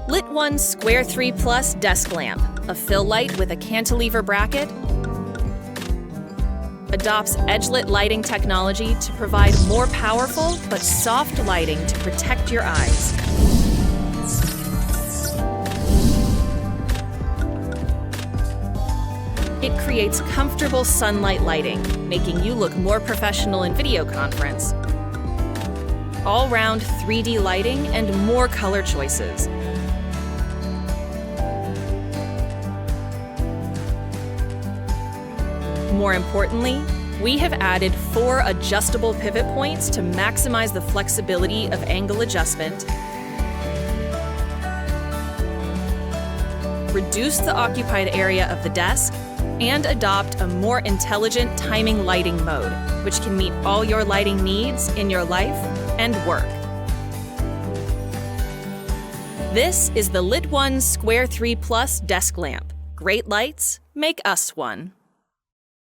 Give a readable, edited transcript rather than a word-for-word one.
Lit1 Square 3 Plus Desk Lamp, a fill light with a cantilever bracket, adopts edge-lit lighting technology to provide more powerful but soft lighting to protect your eyes. It creates comfortable sunlight lighting, making you look more professional in video conference. All-round 3D lighting and more color choices. More importantly, we have added 4 adjustable pivot points to maximize the flexibility of angle adjustment, reduce the occupied area of the desk, and adopt a more intelligent timing lighting mode, which can meet all your lighting needs in your life and work. This is the Lit1 Square 3 Plus Desk Lamp. Great lights make us one.